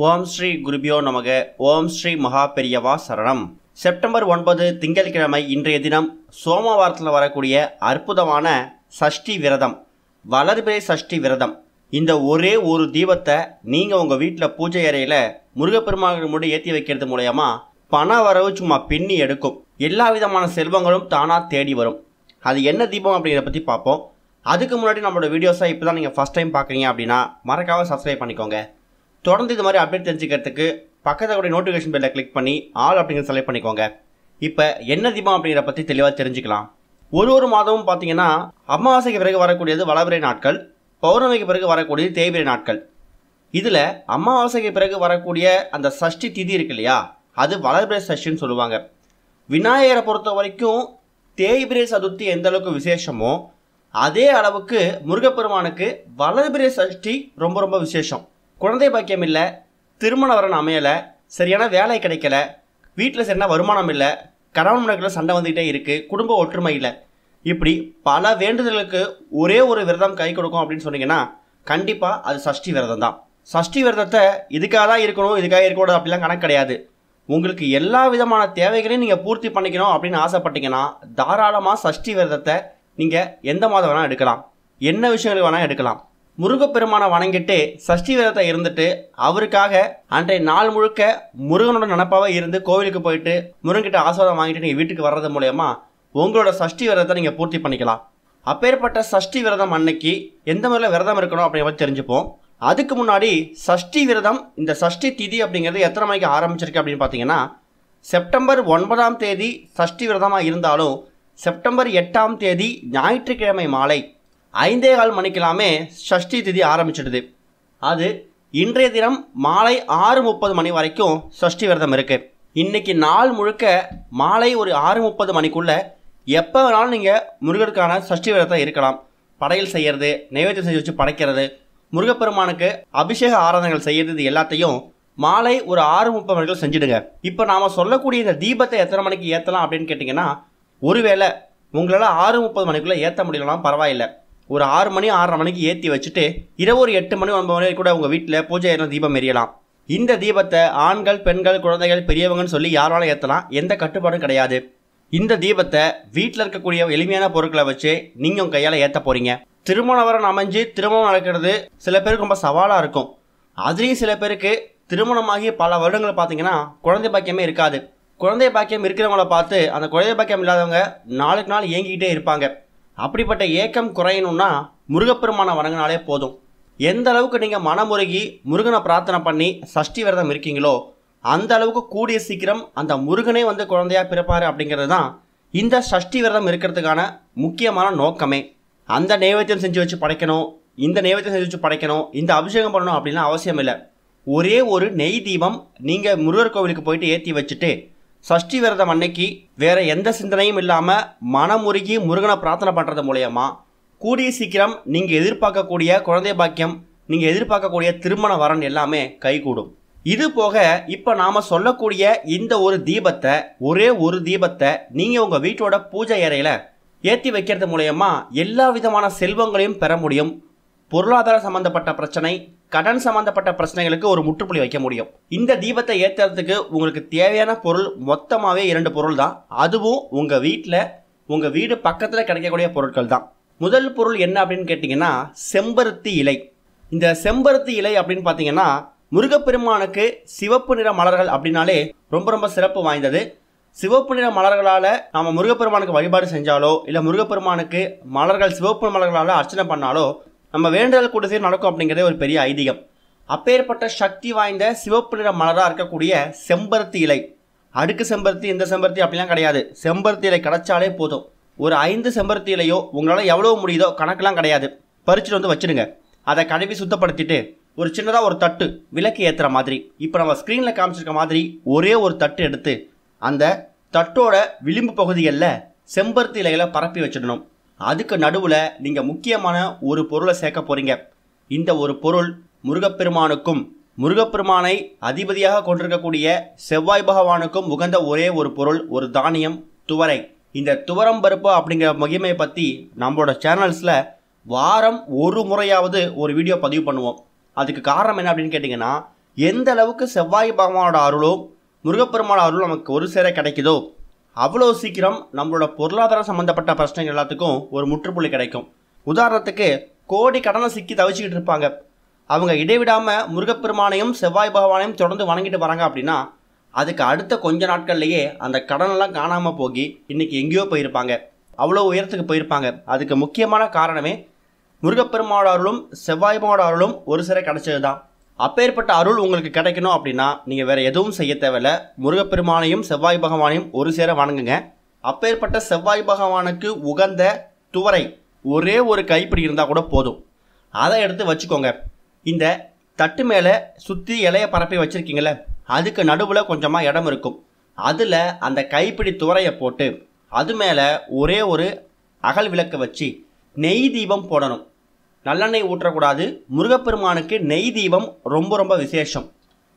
ஓம் ஸ்ரீ குருபியோ நமக. ஓம் ஸ்ரீ மகா பெரியவா சரணம். செப்டம்பர் 9 திங்கட்கிழமை இன்றைய தினம் சோமவாரத்தில் வரக்கூடிய அற்புதமான சஷ்டி விரதம், வளர்பிறை சஷ்டி விரதம். இந்த ஒரே ஒரு தீபத்தை நீங்கள் உங்கள் வீட்டில் பூஜை அறையில் முருகப்பெருமாள் முடி ஏற்றி வைக்கிறது மூலயமா பண வரவு சும்மா பின்னி எடுக்கும். எல்லா விதமான செல்வங்களும் தானாக தேடி வரும். அது என்ன தீபம் அப்படிங்கிறத பற்றி பார்ப்போம். அதுக்கு முன்னாடி நம்மளோட வீடியோஸை இப்போ தான் நீங்கள் ஃபஸ்ட் டைம் பார்க்குறீங்க அப்படின்னா மறக்காமல் சப்ஸ்கிரைப் பண்ணிக்கோங்க. தொடர்ந்து இது மாதிரி அப்டேட் தெரிஞ்சுக்கிறதுக்கு பக்கத்தில் கூட நோட்டிஃபிகேஷன் பெல்லை கிளிக் பண்ணி ஆல் அப்படிங்கிறத செலக்ட் பண்ணிக்கோங்க. இப்போ என்ன தீபம் அப்படிங்கிறத பற்றி தெளிவாக தெரிஞ்சுக்கலாம். ஒரு மாதமும் பார்த்தீங்கன்னா அமாவாசைக்கு பிறகு வரக்கூடியது வளர்பிறை நாட்கள், பௌர்ணமிக்கு பிறகு வரக்கூடியது தேய்பிறை நாட்கள். இதில் அமாவாசைக்கு பிறகு வரக்கூடிய அந்த சஷ்டி திதி இருக்கு இல்லையா, அது வளர்பிறை சஷ்டின்னு சொல்லுவாங்க. விநாயகரை பொறுத்த வரைக்கும் தேய்பிறை சதுர்த்தி எந்த அளவுக்கு விசேஷமோ அதே அளவுக்கு முருகப்பெருமானுக்கு வளர்பிறை சஷ்டி ரொம்ப ரொம்ப விசேஷம். குழந்தை பாக்கியம் இல்லை, திருமண வரன் அமையலை, சரியான வேலை கிடைக்கல, வீட்டில் சரியான வருமானம் இல்லை, கணவன் மனைவிக்குள்ள சண்டை வந்துக்கிட்டே இருக்குது, குடும்ப ஒற்றுமை இல்லை, இப்படி பல வேண்டுதலுக்கு ஒரே ஒரு விரதம் கை கொடுக்கும் அப்படின்னு சொன்னீங்கன்னா கண்டிப்பாக அது சஷ்டி விரதம் தான். சஷ்டி விரதத்தை இதுக்காக தான் இருக்கணும், இதுக்காக இருக்கக்கூடாது அப்படிலாம் கணக்கு கிடையாது. உங்களுக்கு எல்லா விதமான தேவைகளையும் நீங்கள் பூர்த்தி பண்ணிக்கணும் அப்படின்னு ஆசைப்பட்டீங்கன்னா தாராளமாக சஷ்டி விரதத்தை நீங்கள் எந்த மாதம் வேணால் எடுக்கலாம், என்ன விஷயங்களுக்கு வேணால் எடுக்கலாம். முருகப்பெருமானை வணங்கிட்டு சஷ்டி விரதத்தை இருந்துட்டு அவருக்காக அன்றைய நாள் முழுக்க முருகனோட நினப்பாக இருந்து கோவிலுக்கு போயிட்டு முருகன்கிட்ட ஆசீர்வாதம் வாங்கிட்டு நீங்கள் வீட்டுக்கு வர்றது மூலயமா உங்களோட சஷ்டி விரதத்தை நீங்கள் பூர்த்தி பண்ணிக்கலாம். அப்பேற்பட்ட சஷ்டி விரதம் அன்னைக்கு எந்த மாதிரில விரதம் இருக்கணும் அப்படிங்கிற பற்றி தெரிஞ்சுப்போம். அதுக்கு முன்னாடி சஷ்டி விரதம், இந்த சஷ்டி திதி அப்படிங்கிறது எத்தனை மணிக்கு ஆரம்பிச்சிருக்கு அப்படின்னு பார்த்தீங்கன்னா செப்டம்பர் 9ஆம் தேதி சஷ்டி விரதமாக இருந்தாலும் செப்டம்பர் 8ஆம் தேதி ஞாயிற்றுக்கிழமை மாலை 5:15 மணிக்கெல்லாமே சஷ்டி திதி ஆரம்பிச்சிடுது. அது இன்றைய தினம் மாலை 6:30 மணி வரைக்கும் சஷ்டி விரதம் இருக்குது. இன்றைக்கி நாள் முழுக்க மாலை ஒரு 6:30 மணிக்குள்ளே எப்போ வேணாலும் நீங்கள் முருகருக்கான சஷ்டி விரதத்தை இருக்கலாம். படையல் செய்கிறது, நைவேத்தியம் செஞ்சு வச்சு படைக்கிறது, முருகப்பெருமானுக்கு அபிஷேக ஆராதனைகள் செய்கிறது, இது எல்லாத்தையும் மாலை ஒரு 6:30 மணிக்குள்ள செஞ்சுடுங்க. இப்போ நாம் சொல்லக்கூடிய இந்த தீபத்தை எத்தனை மணிக்கு ஏற்றலாம் அப்படின்னு கேட்டிங்கன்னா, ஒருவேளை உங்களால் 6:30 மணிக்குள்ளே ஏற்ற முடியலாம் பரவாயில்லை, ஒரு 6 மணி 6:30 மணிக்கு ஏற்றி வச்சுட்டு இரவு ஒரு 8 மணி 9 மணி கூட உங்கள் வீட்டில் பூஜை ஏறின தீபம் எரியலாம். இந்த தீபத்தை ஆண்கள், பெண்கள், குழந்தைகள், பெரியவங்கன்னு சொல்லி யாராலும் ஏற்றலாம், எந்த கட்டுப்பாடும் கிடையாது. இந்த தீபத்தை வீட்டில் இருக்கக்கூடிய எளிமையான பொருட்களை வச்சு நீங்கள் உங்கள் கையால் ஏற்ற போகிறீங்க. திருமண வரன் அமைஞ்சு திருமணம் நடக்கிறது சில பேருக்கு ரொம்ப சவாலாக இருக்கும். அதுலேயும் சில பேருக்கு திருமணமாகி பல வருடங்கள் பார்த்தீங்கன்னா குழந்தை பாக்கியமே இருக்காது. குழந்தை பாக்கியம் இருக்கிறவங்கள பார்த்து அந்த குழந்தை பாக்கியம் இல்லாதவங்க நாளுக்கு நாள் ஏங்கிக்கிட்டே இருப்பாங்க. அப்படிப்பட்ட ஏக்கம் குறையணும்னா முருகப்பெருமானை வணங்கினாலே போதும். எந்த அளவுக்கு நீங்கள் மனமுருகி முருகனை பிரார்த்தனை பண்ணி சஷ்டி விரதம் இருக்கீங்களோ அந்த அளவுக்கு கூடிய சீக்கிரம் அந்த முருகனே வந்து குழந்தையாக பிறப்பார் அப்படிங்கிறது தான் இந்த சஷ்டி விரதம் இருக்கிறதுக்கான முக்கியமான நோக்கமே. அந்த நைவேத்தியம் செஞ்சு வச்சு படைக்கணும், இந்த நைவேத்தியம் செஞ்சு வச்சு படைக்கணும், இந்த அபிஷேகம் பண்ணணும் அப்படின்லாம் அவசியம் இல்லை. ஒரே ஒரு நெய் தீபம் நீங்கள் முருகர் கோவிலுக்கு போயிட்டு ஏற்றி வச்சுட்டு சஷ்டி விரதம் அன்னைக்கு வேறு எந்த சிந்தனையும் இல்லாமல் மனமுருகி முருகனை பிரார்த்தனை பண்ணுறது மூலயமா கூடிய சீக்கிரம் நீங்கள் எதிர்பார்க்கக்கூடிய குழந்தை பாக்கியம், நீங்கள் எதிர்பார்க்கக்கூடிய திருமண வரன் எல்லாமே கைகூடும். இது போக இப்போ நாம் சொல்லக்கூடிய இந்த ஒரு தீபத்தை, ஒரே ஒரு தீபத்தை நீங்கள் உங்கள் வீட்டோட பூஜை அறையில் ஏற்றி வைக்கிறது மூலயமா எல்லா விதமான செல்வங்களையும் பெற முடியும். பொருளாதார சம்மந்தப்பட்ட பிரச்சனை, கடன் சம்மந்தப்பட்ட பிரச்சனைகளுக்கு ஒரு முற்றுப்புள்ளி வைக்க முடியும். இந்த தீபத்தை ஏற்றுறதுக்கு உங்களுக்கு தேவையான பொருள் மொத்தமாகவே 2 பொருள் தான். அதுவும் உங்கள் வீட்டில் உங்கள் வீடு பக்கத்தில் கிடைக்கக்கூடிய பொருட்கள் தான். முதல் பொருள் என்ன அப்படின்னு கேட்டிங்கன்னா செம்பருத்தி இலை. இந்த செம்பருத்தி இலை அப்படின்னு பார்த்தீங்கன்னா முருகப்பெருமானுக்கு சிவப்பு நிற மலர்கள் அப்படின்னாலே ரொம்ப ரொம்ப சிறப்பு வாய்ந்தது. சிவப்பு நிற மலர்களால் நாம் முருகப்பெருமானுக்கு வழிபாடு செஞ்சாலோ இல்லை முருகப்பெருமானுக்கு மலர்கள் சிவப்பு மலர்களால் அர்ச்சனை பண்ணாலோ நம்ம வேண்டுதல் கூட சேர்ந்து நடக்கும் அப்படிங்கிறதே ஒரு பெரிய ஐதீகம். அப்பேற்பட்ட சக்தி வாய்ந்த சிவப்பு நிற மலராக இருக்கக்கூடிய செம்பருத்தி இலை, அடுக்கு செம்பருத்தி இந்த செம்பருத்தி அப்படிலாம் கிடையாது, செம்பருத்தி இலை கிடைச்சாலே போதும். ஒரு 5 செம்பருத்தி இலையோ உங்களால் எவ்வளோ முடியுதோ கணக்கெலாம் கிடையாது, பறிச்சுட்டு வந்து வச்சுடுங்க. அதை கழுவி சுத்தப்படுத்திட்டு ஒரு சின்னதாக ஒரு தட்டு விளக்கு ஏற்றுற மாதிரி இப்போ நம்ம ஸ்க்ரீனில் காமிச்சிருக்க மாதிரி ஒரே ஒரு தட்டு எடுத்து அந்த தட்டோட விளிம்பு பகுதிகளில் செம்பருத்தி இலைகளை பரப்பி வச்சிடணும். அதுக்கு நடுவில் நீங்கள் முக்கியமான ஒரு பொருளை சேர்க்க போகிறீங்க. இந்த ஒரு பொருள் முருகப்பெருமானுக்கும் முருகப்பெருமானை அதிபதியாக கொண்டிருக்கக்கூடிய செவ்வாய் பகவானுக்கும் உகந்த ஒரே ஒரு பொருள், ஒரு தானியம், துவரை. இந்த துவரம் பருப்பு அப்படிங்கிற மகிமையை பற்றி நம்மளோட சேனல்ஸில் வாரம் ஒரு முறையாவது ஒரு வீடியோ பதிவு பண்ணுவோம். அதுக்கு காரணம் என்ன அப்படின்னு கேட்டிங்கன்னா எந்த அளவுக்கு செவ்வாய் பகவானோட அருளும் முருகப்பெருமானோட அருளும் நமக்கு ஒரு சேர கிடைக்குதோ அவ்வளோ சீக்கிரம் நம்மளோட பொருளாதாரம் சம்மந்தப்பட்ட பிரச்சனைகள் எல்லாத்துக்கும் ஒரு முற்றுப்புள்ளி கிடைக்கும். உதாரணத்துக்கு கோடி கடனை சிக்கி தவிச்சிக்கிட்டு இருப்பாங்க. அவங்க இடைவிடாமல் முருகப்பெருமானையும் செவ்வாய் பகவானையும் தொடர்ந்து வணங்கிட்டு வராங்க அப்படின்னா அதுக்கு அடுத்த கொஞ்ச நாட்கள்லேயே அந்த கடனெல்லாம் காணாமல் போகி இன்றைக்கி எங்கேயோ போயிருப்பாங்க, அவ்வளோ உயரத்துக்கு போயிருப்பாங்க. அதுக்கு முக்கியமான காரணமே முருகப்பெருமானோட அருளும் செவ்வாய் பகவானோட அருளும் ஒரு சேர கிடைச்சது தான். அப்பேற்பட்ட அருள் உங்களுக்கு கிடைக்கணும் அப்படின்னா நீங்கள் வேறு எதுவும் செய்ய தேவையில்லை. முருகப்பெருமானையும் செவ்வாய் பகவானையும் ஒரு சேர வணங்குங்க. அப்பேற்பட்ட செவ்வாய் பகவானுக்கு உகந்த துவரை ஒரே ஒரு கைப்பிடி இருந்தால் கூட போதும். அதை எடுத்து வச்சுக்கோங்க. இந்த தட்டு மேலே சுற்றி இலையை பரப்பி வச்சுருக்கீங்களே, அதுக்கு நடுவில் கொஞ்சமாக இடம் இருக்கும். அதில் அந்த கைப்பிடி துவரையை போட்டு அது மேலே ஒரே ஒரு அகல் விளக்கு வச்சு நெய் தீபம் போடணும். நல்லெண்ணெய் ஊற்றக்கூடாது. முருகப்பெருமானுக்கு நெய் தீபம் ரொம்ப ரொம்ப விசேஷம்.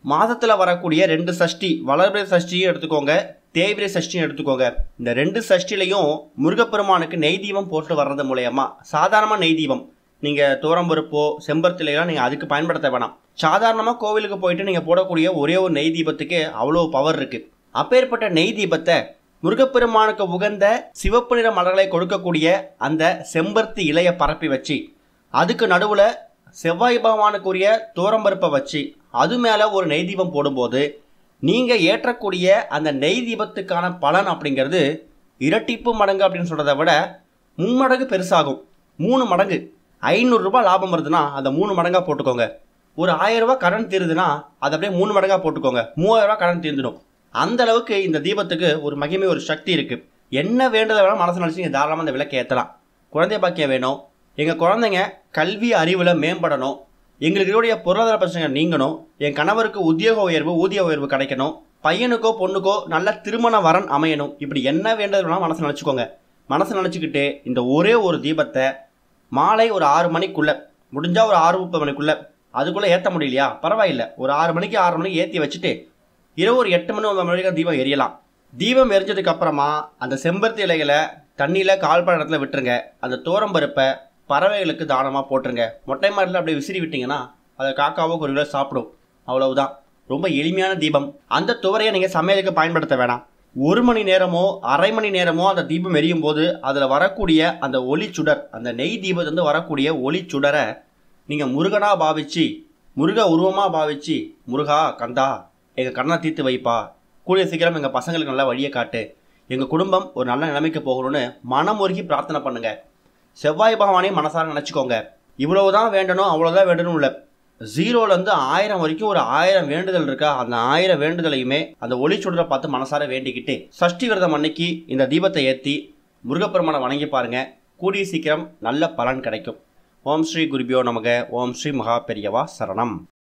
மாதத்தில் வரக்கூடிய 2 சஷ்டி, வளர்பிறை சஷ்டியும் எடுத்துக்கோங்க, தேய்பிறை சஷ்டியும் எடுத்துக்கோங்க. இந்த 2 சஷ்டிலையும் முருகப்பெருமானுக்கு நெய் தீபம் போட்டு வர்றது மூலயமா, சாதாரணமாக நெய் தீபம் நீங்கள் தோரம்பருப்போ செம்பருத்திலையெல்லாம் நீங்கள் அதுக்கு பயன்படுத்த வேணாம். சாதாரணமாக கோவிலுக்கு போயிட்டு நீங்கள் போடக்கூடிய ஒரே ஒரு நெய் தீபத்துக்கு அவ்வளோ பவர் இருக்குது. அப்பேற்பட்ட நெய் தீபத்தை முருகப்பெருமானுக்கு உகந்த சிவப்பு நிற மலர்களை கொடுக்கக்கூடிய அந்த செம்பருத்தி இலையை பரப்பி வச்சு அதுக்கு நடுவில் செவ்வாய் பகவானுக்குரிய தோரம்பருப்பை வச்சு அது மேலே ஒரு நெய் தீபம் போடும்போது நீங்கள் ஏற்றக்கூடிய அந்த நெய் தீபத்துக்கான பலன் அப்படிங்கிறது இரட்டிப்பு மடங்கு அப்படின்னு சொல்கிறத விட 3 மடங்கு பெருசாகும். 3 மடங்கு. 500 ரூபாய் லாபம் வருதுன்னா அதை 3 மடங்காக போட்டுக்கோங்க. ஒரு 1000 ரூபாய் கடன் தீருதுன்னா அதை அப்படியே 3 மடங்காக போட்டுக்கோங்க. 3000 ரூபாய் கடன் தீர்ந்துடும். அந்த அளவுக்கு இந்த தீபத்துக்கு ஒரு மகிமை, ஒரு சக்தி இருக்குது. என்ன வேண்டதை வேணால் மனசு நினச்சி நீங்கள் தாராளமாக அந்த விளக்கை ஏற்றலாம். குழந்தை பாக்கியம் வேணும், எங்கள் குழந்தைங்க கல்வி அறிவில் மேம்படணும், எங்களுக்கு இதோடைய பொருளாதார பிரச்சனைகள் நீங்கணும், என் கணவருக்கு உத்தியோக உயர்வு, ஊதிய உயர்வு கிடைக்கணும், பையனுக்கோ பொண்ணுக்கோ நல்ல திருமண வரன் அமையணும், இப்படி என்ன வேண்டது வேணால் மனசு நினச்சிக்கோங்க. மனசு நினச்சிக்கிட்டு இந்த ஒரே ஒரு தீபத்தை மாலை ஒரு 6 மணிக்குள்ளே, முடிஞ்சால் ஒரு 6:30 மணிக்குள்ளே, அதுக்குள்ளே ஏற்ற முடியலையா பரவாயில்லை, ஒரு 6 மணிக்கு ஏற்றி வச்சுட்டு இரவு ஒரு 8 மணி 9 மணி வரைக்கும் தீபம் எரியலாம். தீபம் எரிஞ்சதுக்கப்புறமா அந்த செம்பருத்தி இலைகளை தண்ணியில் கால்பட இடத்துல விட்டுருங்க. அந்த தோரம்பருப்பை பறவைகளுக்கு தானமாக போட்டுருங்க. மொட்டை மாடியில் அப்படியே விசிறி விட்டிங்கன்னா அதை காக்காவோ குருவிலோ சாப்பிடும். அவ்வளவுதான். ரொம்ப எளிமையான தீபம். அந்த துவரையை நீங்கள் சமையலுக்கு பயன்படுத்த வேணாம். 1 மணி நேரமோ அரை மணி நேரமோ அந்த தீபம் எரியும் போது அதில் வரக்கூடிய அந்த ஒளி சுடர், அந்த நெய் தீபத்துலேருந்து வரக்கூடிய ஒளி சுடரை நீங்கள் முருகனாக பாவிச்சு, முருக உருவமாக பாவிச்சு, முருகா கந்தா எங்கள் கடனை தீர்த்து வைப்பா, கூடிய சீக்கிரம் எங்கள் பசங்களுக்கு நல்லா வழியை காட்டு, எங்கள் குடும்பம் ஒரு நல்ல நிலைமைக்கு போகணும்னு மனமுருகி பிரார்த்தனை பண்ணுங்க. செவ்வாய் பகவானையும் மனசார நினச்சிக்கோங்க. இவ்வளவுதான் வேண்டணும் அவ்வளோதான் வேண்டணும் இல்லை. 0லேருந்து 1000 வரைக்கும் ஒரு 1000 வேண்டுதல் இருக்கா, அந்த 1000 வேண்டுதலையுமே அந்த ஒளிச்சுடரை பார்த்து மனசார வேண்டிக்கிட்டு சஷ்டி விரதம் அன்னைக்கு இந்த தீபத்தை ஏற்றி முருகப்பெருமானை வணங்கி பாருங்க. கூடிய சீக்கிரம் நல்ல பலன் கிடைக்கும். ஓம் ஸ்ரீ குருபியோ நமக. ஓம் ஸ்ரீ மகா பெரியவா சரணம்.